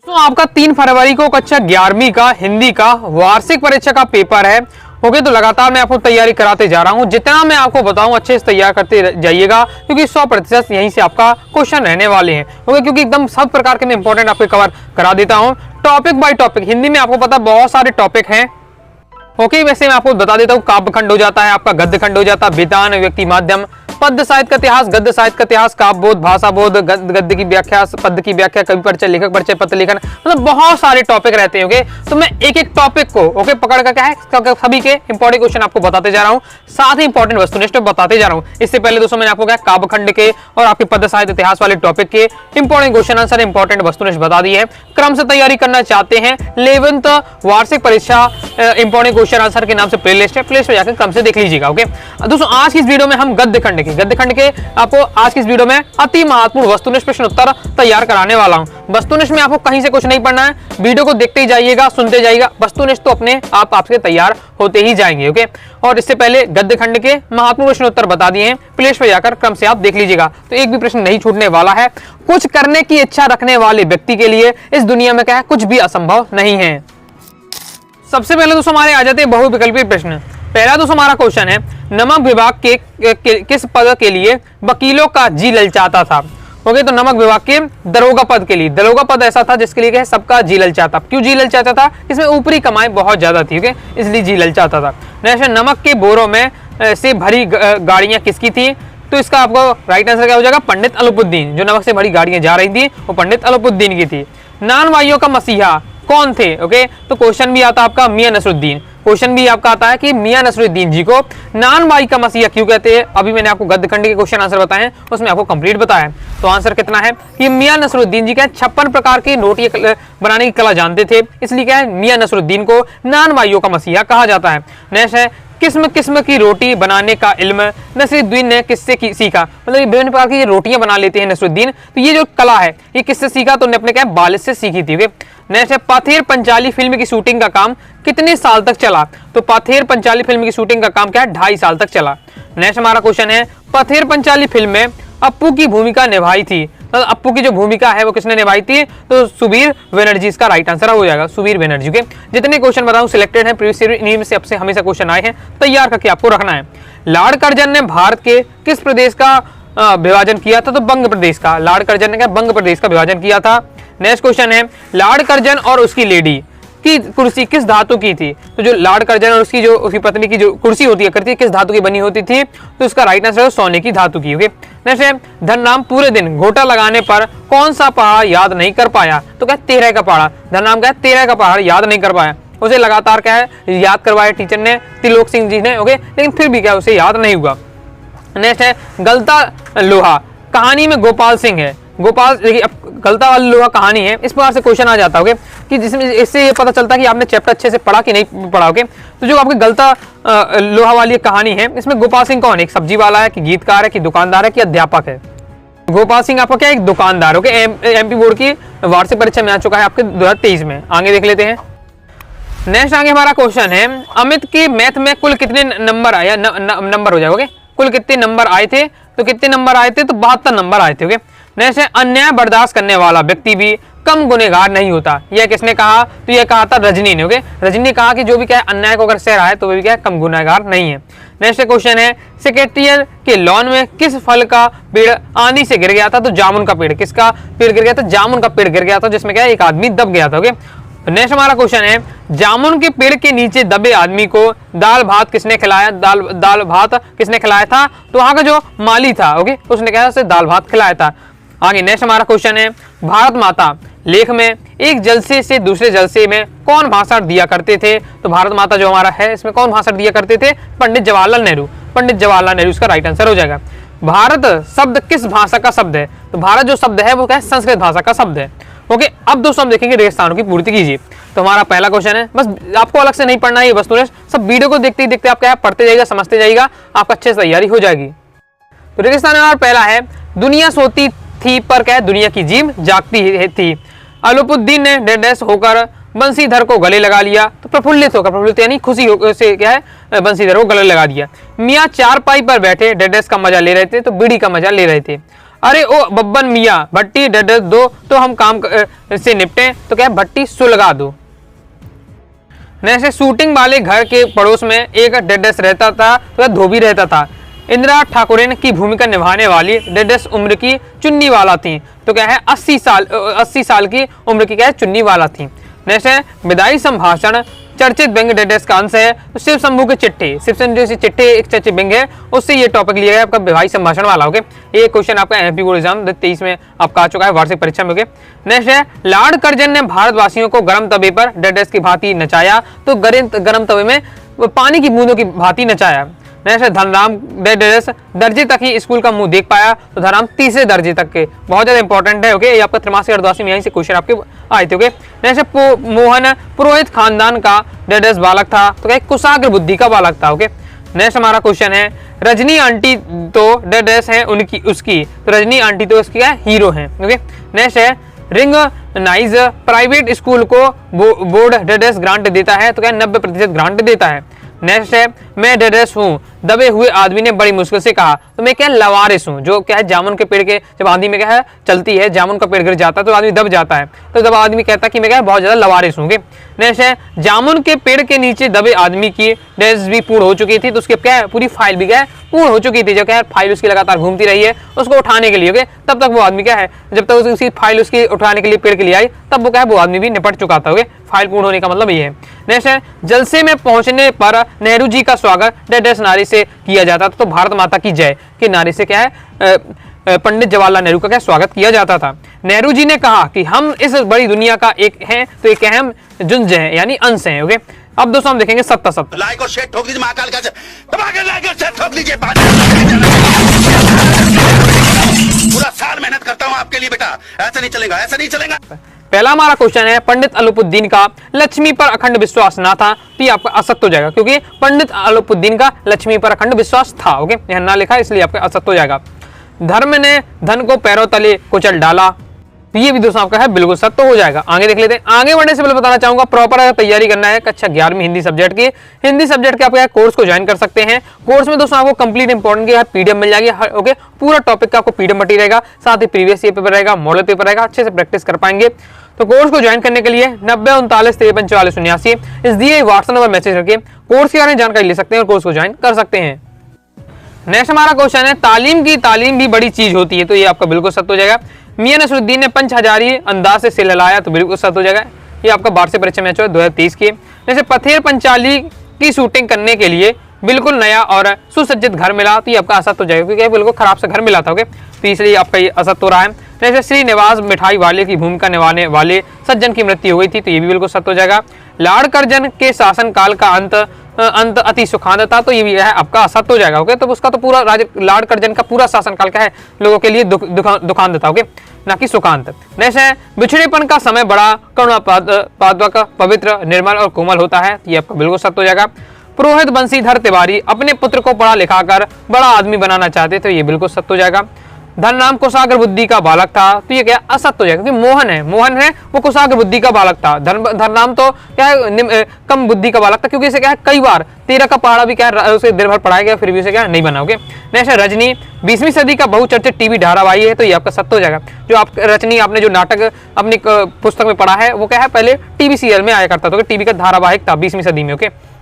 तो आपका 3 फरवरी को कक्षा 11वीं का हिंदी का वार्षिक परीक्षा का पेपर है। ओके, तो लगातार मैं आपको तैयारी कराते जा रहा हूं। जितना मैं आपको बताऊं अच्छे से तैयार करते जाइएगा, क्योंकि 100% यहीं से आपका क्वेश्चन रहने वाले हैं। ओके, क्योंकि एकदम सब प्रकार के मैं इंपॉर्टेंट आपको कवर करा देता हूं टॉपिक बाय टॉपिक। हिंदी में आपको पता बहुत सारे टॉपिक हैं। ओके, वैसे मैं आपको बता देता हूँ, काव्य खंड हो जाता है, आपका गद्य खंड हो जाता है, विधान, व्यक्ति माध्यम, पद्य साहित्य का इतिहास, गद्य साहित्य का इतिहास, काव्य बोध, भाषा बोध, गद्य की व्याख्या, पद्य की व्याख्या, कवि परिचय, लेखक परिचय, पत्र लेखन, मतलब बहुत सारे टॉपिक रहते हैं। ओके, तो मैं एक एक टॉपिक को ओके पकड़ कर क्या है सभी के इंपॉर्टेंट क्वेश्चन आपको बताते जा रहा हूँ, साथ ही इंपॉर्टेंट वस्तुनिष्ठ बताते जा रहा हूँ। इससे पहले दोस्तों मैंने आपको क्या काव्य खंड के और आपके पद्य साहित्य इतिहास वाले टॉपिक के इंपॉर्टेंट क्वेश्चन आंसर, इंपॉर्टेंट वस्तुनिष्ठ बता दी है। क्रम से तैयारी करना चाहते हैं 11th वार्षिक परीक्षा इंपॉर्टेंट क्वेश्चन आंसर के नाम से प्लेलिस्ट है, प्लेलिस्ट पे जाकर क्रम से देख लीजिएगा। ओके दोस्तों, आज की इस वीडियो में हम गद्य खंड के आपको आज की इस वीडियो में अति महत्वपूर्ण वस्तुनिष्ठ प्रश्न उत्तर तैयार कराने वाला हूं। वस्तुनिष्ठ में आपको कहीं से कुछ नहीं पढ़ना है, वीडियो को देखते ही जाइएगा, सुनते जाइएगा, वस्तुनिष्ठ तो अपने आप आपसे तैयार होते ही जाएंगे। ओके, और इससे पहले गद्य खंड के महत्वपूर्ण प्रश्न उत्तर बता दिए हैं, प्लेलिस्ट पे जाकर क्रम से आप देख लीजिएगा, तो एक भी प्रश्न नहीं छूटने वाला है। कुछ करने की इच्छा रखने वाले व्यक्ति के लिए इस दुनिया में क्या है, कुछ भी असंभव नहीं है। सबसे पहले दोस्तों हमारे आ जाते हैं बहुविकल्पी प्रश्न। पहला दोस्तों हमारा क्वेश्चन है, नमक विभाग के किस पद के लिए वकीलों का जी ललचाता था। ओके, तो नमक विभाग के दरोगा पद के लिए, दरोगा पद ऐसा था जिसके लिए क्या सबका जी ललचाता। क्यों जी ललचाता था? इसमें ऊपरी कमाई बहुत ज्यादा थी, ओके, इसलिए जी ललचाता था। नेक्स्ट, नमक के बोरों में से भरी गाड़ियां किसकी थी? तो इसका आपको राइट आंसर क्या हो जाएगा? पंडित अलाउद्दीन। जो नमक से भरी गाड़ियां जा रही थी वो पंडित अलाउद्दीन की थी। नान भाइयों का मसीहा कौन थे? ओके, तो क्वेश्चन भी आता है आपका मियां नसरुद्दीन। क्वेश्चन भी आपका आता है कि मियां नसरुद्दीन जी को नान भाई का मसीहा क्यों कहते हैं। अभी मैंने आपको गद्य खंड के क्वेश्चन आंसर बताए हैं, उसमें आपको कंप्लीट बताया। तो आंसर कितना है कि मियां नसरुद्दीन जी क्या 56 प्रकार की रोटियां बनाने की कला जानते थे, इसलिए क्या है मियां नसरुद्दीन को नान भाइयों का मसीहा कहा जाता है। नेक्स्ट है, किस्म किस्म की रोटी बनाने का इल्म नसरुद्दीन ने किससे सीखा? मतलब विभिन्न प्रकार की रोटियां बना लेते हैं नसरुद्दीन, तो ये जो कला है ये किससे सीखा? तो उन्हें अपने क्या वालिद से सीखी थी। नेक्स्ट है, पाथेर पंचाली फिल्म की शूटिंग का काम कितने साल तक चला? तो पाथेर पंचाली फिल्म की शूटिंग का काम क्या है? 2.5 साल तक चला। नेक्स्ट हमारा क्वेश्चन है, पाथेर पंचाली फिल्म में अप्पू की भूमिका निभाई थी, तो अप्पू की जो भूमिका है वो किसने निभाई थी? तो सुबीर बनर्जी इसका राइट आंसर हो जाएगा, सुबीर बनर्जी के। जितने क्वेश्चन बताऊं सिलेक्टेड हैं, प्रीवियस ईयर में से आपसे हमेशा क्वेश्चन आए हैं, तैयार करके आपको रखना है। लॉर्ड कर्जन ने भारत के किस प्रदेश का विभाजन किया था? तो बंग प्रदेश का। लॉर्ड कर्जन ने क्या बंग प्रदेश का विभाजन किया था। नेक्स्ट क्वेश्चन है, लॉर्ड कर्जन और उसकी लेडी की कुर्सी किस धातु की थी? तो जो लॉर्ड कर्जन और उसकी पत्नी की जो कुर्सी होती है किस धातु की बनी होती थी? तो इसका राइट आंसर है सोने की धातु की। ओके, नेक्स्ट है, धनराम पूरे दिन घोटा लगाने पर कौन सा पहाड़ याद नहीं कर पाया? तो क्या 13 का पहाड़। धनराम क्या 13 का पहाड़ याद नहीं कर पाया, उसे लगातार क्या है याद करवाया टीचर ने, त्रिलोक सिंह जी ने। ओके, लेकिन फिर भी क्या उसे याद नहीं हुआ। नेक्स्ट है, गलता लोहा कहानी में गोपाल सिंह है। गोपाल, देखिए अब गलता वाली लोहा कहानी है, इस प्रकार से क्वेश्चन आ जाता है कि जिसमें इससे ये पता चलता है कि आपने चैप्टर अच्छे से पढ़ा कि नहीं पढ़ा। ओके, तो जो आपकी गलता लोहा वाली कहानी है, इसमें गोपाल सिंह कौन है? एक सब्जी वाला है कि गीतकार है कि दुकानदार है कि अध्यापक है? गोपाल सिंह आपका क्या एक दुकानदार। ओके, एमपी बोर्ड की वार्षिक परीक्षा में आ चुका है आपके 2023 में। आगे देख लेते हैं। नेक्स्ट आगे हमारा क्वेश्चन है, अमित के मैथ में कुल कितने नंबर आया? नंबर हो जाएगा। कुल कितने नंबर आए थे? तो कितने नंबर आए थे? तो 72 नंबर आए थे। ओके, नेक्स्ट है, अन्याय बर्दाश्त करने वाला व्यक्ति भी कम गुनहगार नहीं होता। यह किसने कहा? तो यह कहा था रजनी ने। ओके, रजनी ने कहा कि जो भी क्या है अन्याय को अगर सह रहा है तो वह भी क्या है कम गुनहगार नहीं है। नेक्स्ट क्वेश्चन है, सेक्रेटरियल के लॉन में किस फल का पेड़ आंधी से गिर गया था? तो जामुन का पेड़। किसका पेड़ गिर गया था? जामुन का पेड़ गिर गया था, जिसमें क्या एक आदमी दब गया था। ओके, नेक्स्ट हमारा क्वेश्चन है, जामुन के पेड़ के नीचे दबे आदमी को दाल भात किसने खिलाया? दाल भात किसने खिलाया था? तो वहां का जो माली था, ओके, उसने क्या उसे दाल भात खिलाया था। आगे नेक्स्ट हमारा क्वेश्चन है, भारत माता लेख में एक जलसे से दूसरे जलसे में कौन भाषण दिया करते थे? तो भारत माता जो हमारा है इसमें कौन भाषण दिया करते थे? पंडित जवाहरलाल नेहरू। पंडित जवाहरलाल नेहरू इसका राइट आंसर हो जाएगा। भारत शब्द किस भाषा का शब्द है? तो भारत जो शब्द है वो क्या है? संस्कृत भाषा का शब्द है। ओके, अब दोस्तों हम देखेंगे रेगिस्तानों की पूर्ति कीजिए। तो हमारा पहला क्वेश्चन है, बस आपको अलग से नहीं पढ़ना है ये वस्तुनिष्ठ, सब वीडियो को देखते ही देखते आप क्या पढ़ते जाइएगा, समझते जाइएगा, आपका अच्छे से तैयारी हो जाएगी। तो रेगिस्तान में पहला है, दुनिया सोती थी पर क्या है दुनिया की जीभ जागती थी। अलाउद्दीन ने डेडेस होकर बंसीधर को गले लगा लिया। तो प्रफुल्लित होकर, प्रफुल्लित यानी खुशी से क्या है बंसीधर को गले लगा दिया। मियाँ चारपाई पर बैठे डेडेस का मजा ले रहे थे, तो बीड़ी का मजा ले रहे थे। अरे ओ बब्बन मियाँ भट्टी डडस दो तो हम काम से निपटे, तो क्या है भट्टी सुलगा दो। जैसे शूटिंग वाले घर के पड़ोस में एक डडस रहता था, तो धोबी रहता था। इंदिरा ठाकुरन की भूमिका निभाने वाली डडस उम्र की चुन्नी वाला थी, तो क्या है 80 साल की उम्र की क्या है चुन्नी वाला थी। जैसे विदाई संभाषण चर्चित व्यंग डडस का अंश है, तो शिव शंभू के चिट्ठे, शिव शंभू से चिट्ठे एक चर्चित व्यंग है, उससे ये टॉपिक लिया गया आपका विवाही संभाषण वाला। ओके, ये क्वेश्चन आपका एमपी बोर्ड एग्जाम 23 में आपका आ चुका है वार्षिक परीक्षा में। ओके, नेक्स्ट है लॉर्ड कर्जन ने भारतवासियों को गर्म तवे पर डडस की भांति नचाया, तो गर्म तवे में पानी की बूंदों की भांति नचाया। नेक्स्ट धनराम डडस दर्जे तक ही स्कूल का मुंह देख पाया, तो धनराम तीसरे दर्जे तक के, बहुत ज्यादा इंपॉर्टेंट है। ओके, ये आपका त्रैमासिक अर्धवार्षिक में यहीं से क्वेश्चन आपके आए थे। ओके, नेक्स्ट मोहन पुरोहित खानदान का डडस बालक था, तो क्या कुशाग्र बुद्धि का बालक था। ओके, नेक्स्ट हमारा क्वेश्चन है रजनी आंटी तो डडस है उनकी उसकी, तो रजनी आंटी तो उसकी क्या हीरो है। ओके, नेक्स्ट है रिंग नाइज प्राइवेट स्कूल को बोर्ड डडस ग्रांट देता है, तो क्या 90% ग्रांट देता है। नेक्स्ट है मैं डडस हूँ, दबे हुए आदमी ने बड़ी मुश्किल से कहा, तो मैं क्या लवारिस हूँ। जो क्या है जामुन के पेड़ के जब आंधी में क्या है चलती है, जामुन का पेड़ गिर जाता है तो आदमी दब जाता है, तो जब आदमी कहता है कि मैं क्या बहुत ज्यादा लवारिस हूँ। नेक्स्ट है जामुन के पेड़ के नीचे दबे आदमी की डडस भी पूर्ण हो चुकी थी, तो उसकी क्या है पूरी फाइल भी क्या है पूर्ण हो चुकी थी। जो क्या है फाइल उसकी लगातार घूमती रही है उसको उठाने के लिए। ओके, तब तक वो आदमी क्या है जब तक उसकी फाइल उसकी उठाने के लिए पेड़ के लिए आई, तब वो क्या है वो आदमी भी निपट चुका था। ओके, फाइल पूर्ण होने का मतलब ये है। नेक्स्ट है जलसे में पहुंचने पर नेहरू जी का स्वागत डडस नारी से किया जाता था, तो भारत माता की जय की नारी से क्या है पंडित जवाहरलाल नेहरू का क्या स्वागत किया जाता था। नेहरू जी ने कहा कि हम इस बड़ी दुनिया का एक हैं, तो एक अहम जुंज है यानी अंश हैं। ओके, अब दोस्तों हम देखेंगे सत्ता सत्ता लाइक और शेयर ठोक दीजिए, महाकाल का लाइक और शेयर ठोक दीजिए। पूरा साल मेहनत करता हूँ आपके लिए बेटा, ऐसा नहीं चलेगा, ऐसा नहीं चलेगा। पहला हमारा क्वेश्चन है पंडित अलुपुद्दीन का लक्ष्मी पर अखंड विश्वास ना था, तो ये आपका असत्य हो जाएगा, क्योंकि पंडित अलुपुद्दीन का लक्ष्मी पर अखंड विश्वास था। ओके, यहाँ ना लिखा इसलिए आपका असत्य हो जाएगा। धर्म ने धन को पैरों तले कुचल डाला, तो ये भी दोस्तों आपका है बिल्कुल सत्य हो जाएगा। आगे देख लेते हैं। आगे बढ़ने से पहले बताना चाहूंगा प्रॉपर अगर तैयारी करना है कक्षा 11वीं हिंदी सब्जेक्ट की, हिंदी सब्जेक्ट के आप कोर्स को ज्वाइन कर सकते हैं। कोर्स में दोस्तों आपको कंप्लीट इंपॉर्टेंट की पीडीएफ मिल जाएगी। ओके, पूरा टॉपिक का आपको पीडीएफ मटेरियल रहेगा, साथ ही प्रीवियस ईयर पेपर रहेगा, मॉडल पेपर रहेगा, अच्छे से प्रैक्टिस कर पाएंगे। तो कोर्स को ज्वाइन करने के लिए 90 39 53 44 79 इस दिए व्हाट्सएप नंबर मैसेज करके कोर्स के बारे में जानकारी ले सकते हैं और कोर्स को ज्वाइन कर सकते हैं। नेक्स्ट हमारा क्वेश्चन है तालीम भी बड़ी चीज होती है, तो ये आपका बिल्कुल सत्य हो जाएगा। मियां नसरुद्दीन ने पंच हजारी अंदाज से सिल हिलाया, तो बिल्कुल सत्य हो जाएगा। ये आपका वार्षिक परीक्षा मैच है 2023 की। जैसे पथेर पंचाली की शूटिंग करने के लिए बिल्कुल नया और सुसज्जित घर मिला, तो ये आपका असत्य हो जाएगा, क्योंकि बिल्कुल खराब से घर मिला था। ओके, तो इसलिए आपका ये असत्य हो रहा है। जैसे श्रीनिवास मिठाई वाले की भूमिका निभाने वाले सज्जन की मृत्यु हो गई थी, तो ये भी बिल्कुल सत्य हो जाएगा। लॉर्ड कर्जन के शासनकाल का अंत अति सुखांत था, तो ये भी है आपका असत्य हो जाएगा। ओके, तो उसका तो पूरा लॉर्ड कर्जन का पूरा शासनकाल क्या है लोगों के लिए दुखांत था। ओके, ना कि सुखांत। नेक्स्ट है बिछड़ेपन का समय बड़ा करुणापादक पवित्र निर्मल और कोमल होता है, ये आपका बिल्कुल सत्य हो जाएगा। पुरोहित बंशीधर तिवारी अपने पुत्र को पढ़ा लिखा कर बड़ा आदमी बनाना चाहते, तो ये बिल्कुल सत्य हो जाएगा। धनराम कुशाग्र बुद्धि का बालक था, तो ये क्या असत्य हो जाएगा, क्योंकि मोहन है वो कुशाग्र बुद्धि का बालक था। धनराम तो क्या है कम बुद्धि का बालक था, क्योंकि इसे क्या है कई बार 13 का पहाड़ा भी क्या है उसे दिन भर पढ़ाया गया, फिर भी उसे क्या नहीं बना। ओके, नेक्स्ट है रजनी 20वीं सदी का बहुचर्चित टीवी धारावाहिक है, तो ये आपका सत्य हो जाएगा। जो आप रजनी आपने जो नाटक अपनी पुस्तक में पढ़ा है वो क्या है पहले टीवी सीरियल में आया करता था, टीवी का धारावाहिक था 20वीं सदी में। ओके,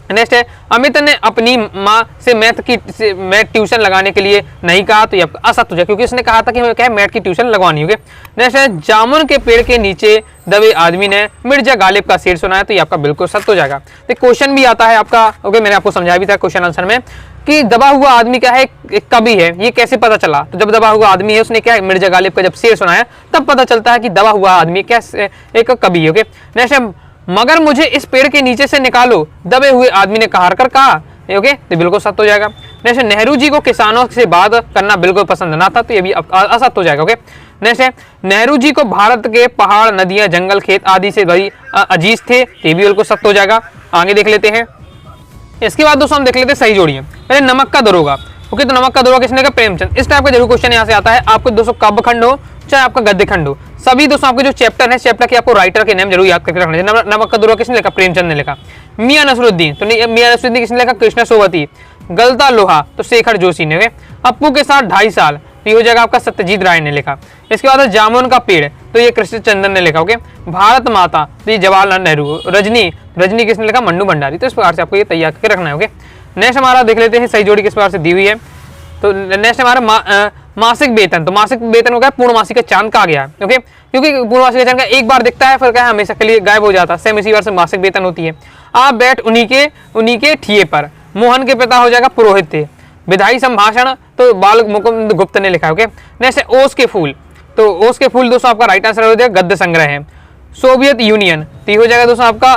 नेक्स्ट है अमित ने अपनी माँ से मैथ ट्यूशन लगाने के लिए नहीं कहा, तो ये असत्य हो जाएगा, क्योंकि उसने कहा था कि हमें क्या है मैथ की ट्यूशन लगवानी होगी। नेक्स्ट है जामुन के पेड़ के नीचे दबे आदमी ने मिर्जा गालिब का शेर सुनाया, तो ये आपका बिल्कुल सत्य हो जाएगा। तो क्वेश्चन भी आता है आपका। ओके, मैंने आपको समझाया भी था क्वेश्चन आंसर में कि दबा हुआ आदमी क्या है एक कवि है, ये कैसे पता चला? तो जब दबा हुआ आदमी है उसने क्या मिर्जा गालिब का जब शेर सुनाया तब पता चलता है कि दबा हुआ आदमी क्या एक कवि है। ओके, नेक्स्ट है मगर मुझे इस पेड़ के नीचे से निकालो, दबे हुए आदमी ने कहार कर कहा। ओके, तो बिल्कुल सत्य हो जाएगा। नेक्स्ट नेहरू जी को किसानों से बात करना बिल्कुल पसंद ना था, तो ये भी असत्य हो जाएगा। ओके, नेक्स्ट है नेहरू जी को भारत के पहाड़ नदियां जंगल खेत आदि से बड़ी अजीज थे, ये भी बिल्कुल सत्य हो जाएगा। आगे देख लेते हैं। इसके बाद दोस्तों हम देख लेते हैं सही जोड़ियां। पहले नमक का दरोगा। ओके, तो नमक का दरोगा किसने का? प्रेमचंद। इस टाइप का जरूर क्वेश्चन यहाँ से आता है। आपको दोस्तों काव्य खंड हो चाहे आपका गद्य खंड हो, सभी दोस्तों आपके जो चैप्टर है चैप्टर के आपको राइटर के नाम जरूर याद करके रखना चाहिए। नमक का दरोगा किसने लिखा? प्रेमचंद ने लिखा। मियां नसरुद्दीन, तो मियां नसरुद्दीन किसने लिखा? कृष्ण सोबती। गलता लोहा, तो शेखर जोशी ने। अप्पू के साथ 2.5 साल, तो ये हो जाएगा आपका सत्यजीत राय ने लिखा। इसके बाद जामुन का पेड़, तो ये कृष्ण चंद्रन ने लिखा। ओके, भारत माता, तो ये जवाहरलाल नेहरू। रजनी किसने लिखा? मन्नू भंडारी। तो इस प्रकार से आपको ये तैयार करके रखना है। ओके, नेक्स्ट हमारा देख लेते हैं सही जोड़ी किस प्रकार से दी हुई है। तो नेक्स्ट हमारा मासिक वेतन, तो मासिक वेतन हो गया पूर्णमासी का चांद कहा गया है। ओके, क्योंकि पूर्णमासी का चांद का एक बार दिखता है फिर क्या हमेशा के लिए गायब हो जाता है, सेम इसी बार से मासिक वेतन होती है। आप बैठ उन्हीं के ठिए पर, मोहन के पिता हो जाएगा पुरोहित थे। विधायी संभाषण, तो बाल मुकुंद गुप्त ने लिखा है। ओके, नेक्स्ट ओस के फूल, तो ओस के फूल दोस्तों आपका राइट आंसर हो जाएगा गद्य संग्रह है। सोवियत यूनियन, तो ये हो जाएगा दोस्तों आपका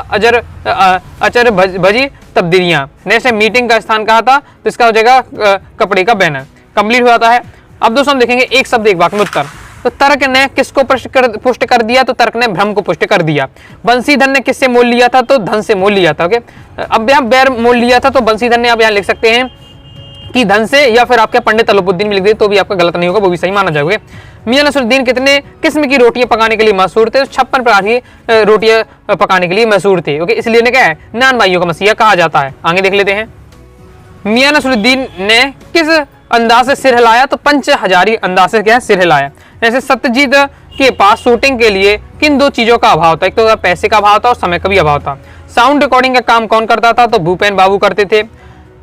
अचर भजी तब्दीलियां। नेक्स्ट है मीटिंग का स्थान कहा था, तो इसका हो जाएगा कपड़े का बैनर। कंप्लीट हो जाता है। अब दोस्तों हम देखेंगे एक शब्द एक वाक्य में उत्तर। तो तर्क ने किसको पुष्ट कर दिया? तो तर्क ने भ्रम को पुष्ट कर दिया। बंसीधर ने किससे मोल लिया था? तो धन से मोल लिया था। ओके, अब यहाँ बैर मोल लिया था, तो बंसीधर ने आप यहाँ लिख सकते हैं कि धन से, या फिर आपके पंडित अलाउद्दीन भी लिख दे तो भी आपका गलत नहीं होगा, वो भी सही माना जाएगा। मियां नसरुद्दीन कितने किस्म की रोटियां पकाने के लिए मशहूर थे? 56 प्रकार की रोटियां पकाने के लिए मशहूर थे। ओके, इसलिए ने क्या है नान भाइयों का मसीहा कहा जाता है। आगे देख लेते हैं, मियां नसरुद्दीन ने किस अंदाज से सिर हिलाया? तो पंच हजारी अंदाज से क्या है सिर हिलाया। जैसे सत्यजीत के पास शूटिंग के लिए किन दो चीजों का अभाव था? एक तो पैसे का अभाव था और समय का भी अभाव था। साउंड रिकॉर्डिंग का काम कौन करता था? तो भूपेन बाबू करते थे।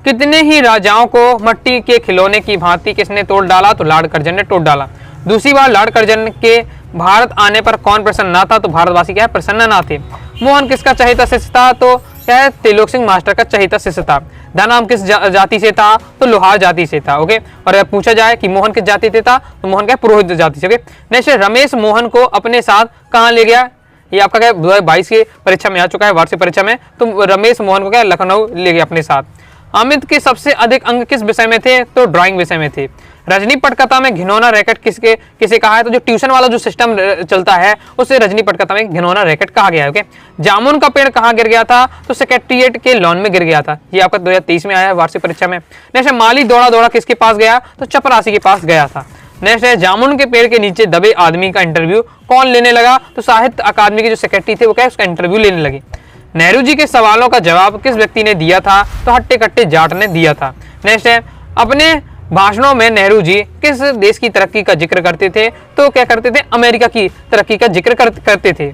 कितने ही राजाओं को मट्टी के खिलौने की भांति किसने तोड़ डाला? तो लॉर्ड कर्जन ने तोड़ डाला। दूसरी बार लॉर्ड कर्जन के भारत आने पर कौन प्रसन्न ना था? तो भारतवासी क्या है प्रसन्न ना थे। मोहन किसका चहेता शिष्य था? तो क्या है त्रिलोक सिंह मास्टर का चहेता शिष्य था। धनाम किस जाति से था? तो लोहार जाति से था। ओके, और अगर पूछा जाए कि मोहन किस जाति से था, तो मोहन क्या पुरोहित जाति से। ओके, नेक्स्ट रमेश मोहन को अपने साथ कहाँ ले गया? ये आपका क्या 2022 की परीक्षा में आ चुका है, वार्षिक परीक्षा में। तो रमेश मोहन को क्या लखनऊ ले गया अपने साथ। अमित के सबसे अधिक अंक किस विषय में थे? तो ड्राइंग विषय में थे। रजनी पटकथा में घिनौना रैकेट किसे कहा है? तो जो ट्यूशन वाला जो सिस्टम चलता है उसे रजनी पटकथा में घिनौना रैकेट कहा गया है। ओके, जामुन का पेड़ कहाँ गिर गया था? तो सेक्रेटरिएट के लॉन में गिर गया था। ये आपका 2023 में आया है वार्षिक परीक्षा में। नेक्स्ट माली दौड़ा दौड़ा किसके पास गया? तो चपरासी के पास गया था। नेक्स्ट है जामुन के पेड़ के नीचे दबे आदमी का इंटरव्यू कौन लेने लगा? तो साहित्य अकादमी के जो सेक्रेटरी थे वो क्या उसका इंटरव्यू लेने लगे। नेहरू जी के सवालों का जवाब किस व्यक्ति ने दिया था? तो हट्टे कट्टे जाट ने दिया था। नेक्स्ट है अपने भाषणों में नेहरू जी किस देश की तरक्की का जिक्र करते थे? तो क्या करते थे? अमेरिका की तरक्की का जिक्र करते थे।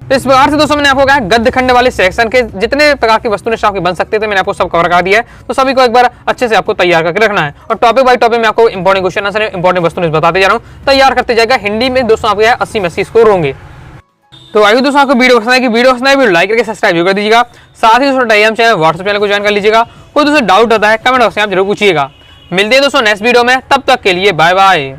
तो इस प्रकार से दोस्तों मैंने आपको कहा गद्य खंड वाले सेक्शन के जितने प्रकार की वस्तु निष्ठा बन सकते थे मैंने आपको सब कवर कर दिया है। तो सभी को एक बार अच्छे से आपको तैयार करके रखना है और टॉपिक बाय टॉपिक में आपको इंपॉर्टेंट क्वेश्चन आंसर इंपॉर्टेंट वस्तु बताते जा रहा हूँ। तैयार करते जाएगा। हिंदी में दोस्तों आपको 80 स्कोर होंगे। तो आइए दोस्तों आपको वीडियो पसंद है कि वीडियो पसंद है वीडियो लाइक करके सब्सक्राइब कर दीजिएगा। साथ ही दोस्तों टेलीग्राम चैनल व्हाट्सएप चैनल को ज्वाइन कर लीजिएगा। कोई दोस्तों डाउट होता है कमेंट बॉक्स में आप जरूर पूछिएगा। मिलते हैं दोस्तों नेक्स्ट वीडियो में, तब तक के लिए बाय बाय।